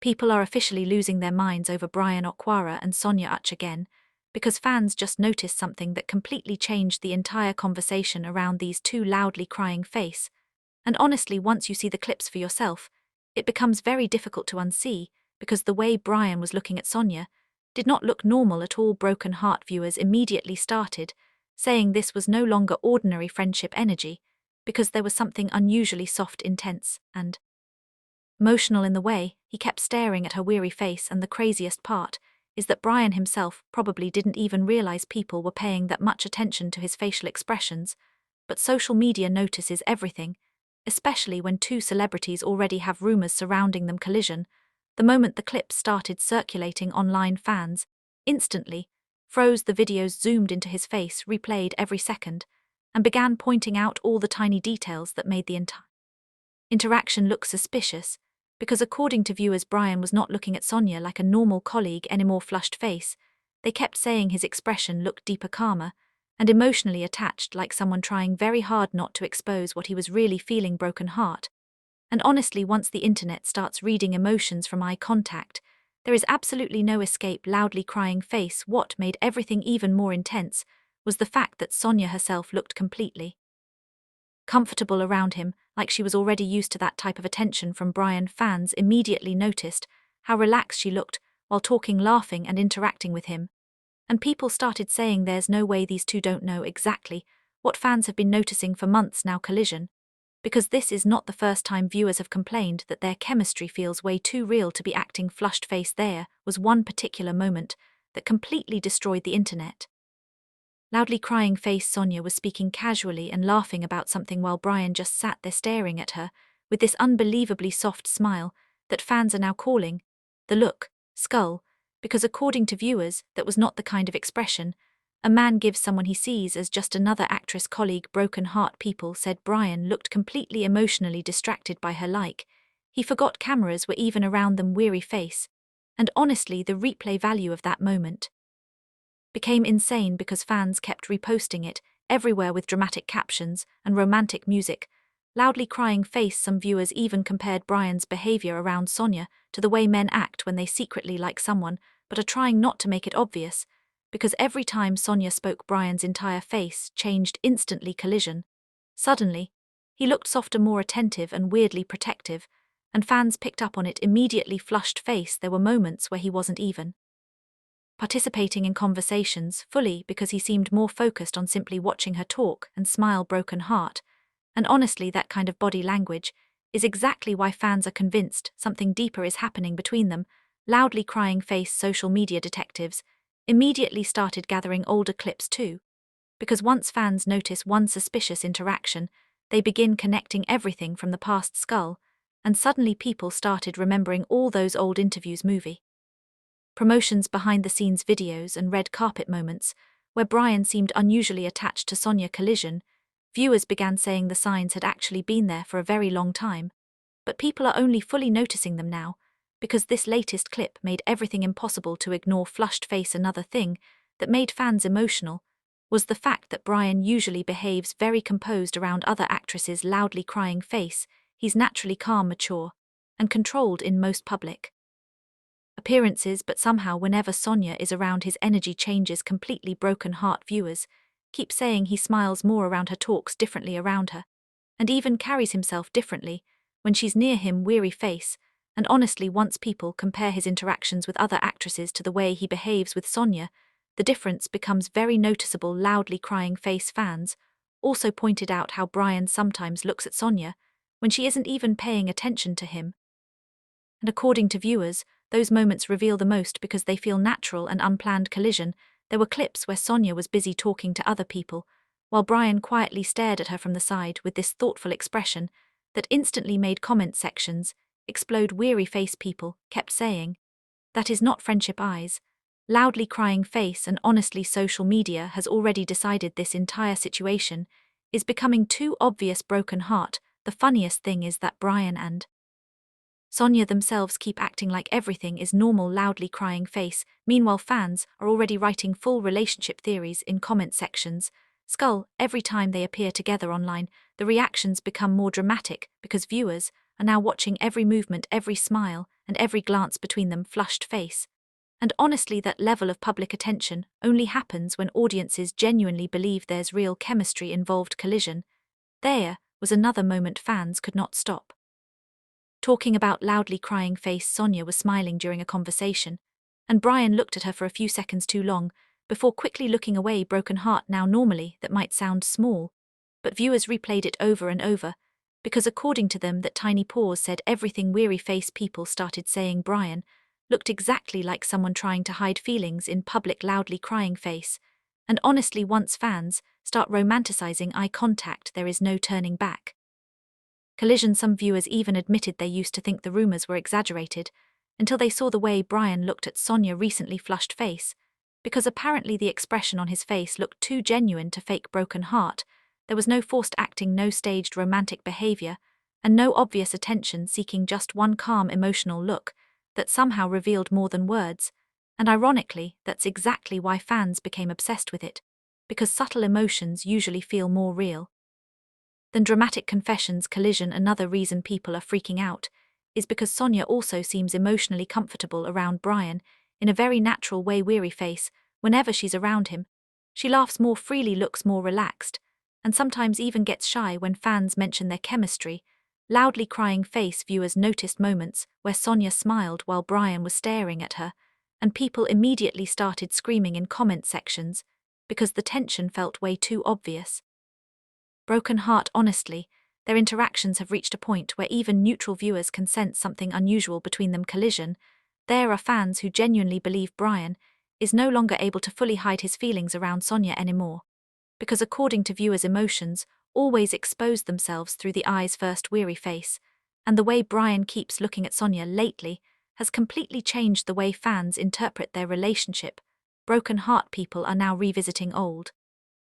People are officially losing their minds over Bryan Okwara and Sonia again, because fans just noticed something that completely changed the entire conversation around these two loudly crying face. And honestly, once you see the clips for yourself, it becomes very difficult to unsee, because the way Bryan was looking at Sonia did not look normal at all. Broken heart viewers immediately started saying this was no longer ordinary friendship energy, because there was something unusually soft, intense, and emotional in the way he kept staring at her weary face. And the craziest part is that Bryan himself probably didn't even realize people were paying that much attention to his facial expressions, but social media notices everything, especially when two celebrities already have rumors surrounding them collision. The moment the clips started circulating online, fans instantly froze the videos, zoomed into his face, replayed every second, and began pointing out all the tiny details that made the entire interaction look suspicious, because according to viewers, Bryan was not looking at Sonia like a normal colleague anymore. Flushed face, they kept saying his expression looked deeper, calmer, and emotionally attached, like someone trying very hard not to expose what he was really feeling. Broken heart. And honestly, once the internet starts reading emotions from eye contact, there is absolutely no escape. Loudly crying face. What made everything even more intense was the fact that Sonia herself looked completely comfortable around him, like she was already used to that type of attention from Bryan. Fans immediately noticed how relaxed she looked while talking, laughing, and interacting with him. And people started saying there's no way these two don't know exactly what fans have been noticing for months now. Collision. Because this is not the first time viewers have complained that their chemistry feels way too real to be acting. Flushed face. There was one particular moment that completely destroyed the internet. Loudly crying face. Sonia was speaking casually and laughing about something while Bryan just sat there staring at her with this unbelievably soft smile that fans are now calling the look skull, because according to viewers, that was not the kind of expression a man gives someone he sees as just another actress colleague. Broken heart people said Bryan looked completely emotionally distracted by her, like he forgot cameras were even around them. Weary face. And honestly, the replay value of that moment became insane, because fans kept reposting it everywhere with dramatic captions and romantic music. Loudly crying face. Some viewers even compared Bryan's behavior around Sonia to the way men act when they secretly like someone but are trying not to make it obvious, because every time Sonia spoke, Bryan's entire face changed instantly. Collision. Suddenly, he looked softer, more attentive, and weirdly protective, and fans picked up on it immediately. Flushed face. There were moments where he wasn't even participating in conversations fully, because he seemed more focused on simply watching her talk and smile. Broken heart. And honestly, that kind of body language is exactly why fans are convinced something deeper is happening between them. Loudly crying face. Social media detectives immediately started gathering older clips too, because once fans notice one suspicious interaction, they begin connecting everything from the past skull, and suddenly people started remembering all those old interviews, movie promotions, behind-the-scenes videos, and red carpet moments where Bryan seemed unusually attached to Sonia. Collision. Viewers began saying the signs had actually been there for a very long time, but people are only fully noticing them now, because this latest clip made everything impossible to ignore. Flushed face. Another thing that made fans emotional was the fact that Bryan usually behaves very composed around other actresses. Loudly crying face. He's naturally calm, mature, and controlled in most public appearances, but somehow whenever Sonia is around, his energy changes completely. Broken heart viewers keep saying he smiles more around her, talks differently around her, and even carries himself differently when she's near him. Weary face. And honestly, once people compare his interactions with other actresses to the way he behaves with Sonia, the difference becomes very noticeable. Loudly crying face. Fans also pointed out how Bryan sometimes looks at Sonia when she isn't even paying attention to him. And according to viewers, those moments reveal the most because they feel natural and unplanned. Collision. There were clips where Sonia was busy talking to other people, while Bryan quietly stared at her from the side with this thoughtful expression that instantly made comment sections explode. Weary face people kept saying, "That is not friendship eyes." Loudly crying face. And honestly, social media has already decided this entire situation is becoming too obvious. Broken heart. The funniest thing is that Bryan and Sonia themselves keep acting like everything is normal. Loudly crying face. Meanwhile, fans are already writing full relationship theories in comment sections. Skull. Every time they appear together online, the reactions become more dramatic because viewers are now watching every movement, every smile, and every glance between them flushed face. And honestly, that level of public attention only happens when audiences genuinely believe there's real chemistry involved. Collision. There was another moment fans could not stop talking about. Loudly crying face. Sonia was smiling during a conversation, and Bryan looked at her for a few seconds too long, before quickly looking away. Broken heart. Now normally that might sound small, but viewers replayed it over and over, because according to them that tiny pause said everything. Weary face. People started saying Bryan looked exactly like someone trying to hide feelings in public. Loudly crying face. And honestly, once fans start romanticizing eye contact, there is no turning back. Collision. Some viewers even admitted they used to think the rumors were exaggerated, until they saw the way Bryan looked at Sonia recently flushed face, because apparently the expression on his face looked too genuine to fake. Broken heart. There was no forced acting, no staged romantic behavior, and no obvious attention seeking, just one calm emotional look that somehow revealed more than words. And ironically, that's exactly why fans became obsessed with it, because subtle emotions usually feel more real than dramatic confessions. Collision. Another reason people are freaking out is because Sonia also seems emotionally comfortable around Bryan in a very natural way. Weary face. Whenever she's around him, she laughs more freely, looks more relaxed, and sometimes even gets shy when fans mention their chemistry. Loudly crying face. Viewers noticed moments where Sonia smiled while Bryan was staring at her, and people immediately started screaming in comment sections because the tension felt way too obvious. Broken heart. Honestly, their interactions have reached a point where even neutral viewers can sense something unusual between them. Collision. There are fans who genuinely believe Bryan is no longer able to fully hide his feelings around Sonia anymore, because according to viewers, emotions always expose themselves through the eyes first. Weary face. And the way Bryan keeps looking at Sonia lately has completely changed the way fans interpret their relationship. Broken heart. People are now revisiting old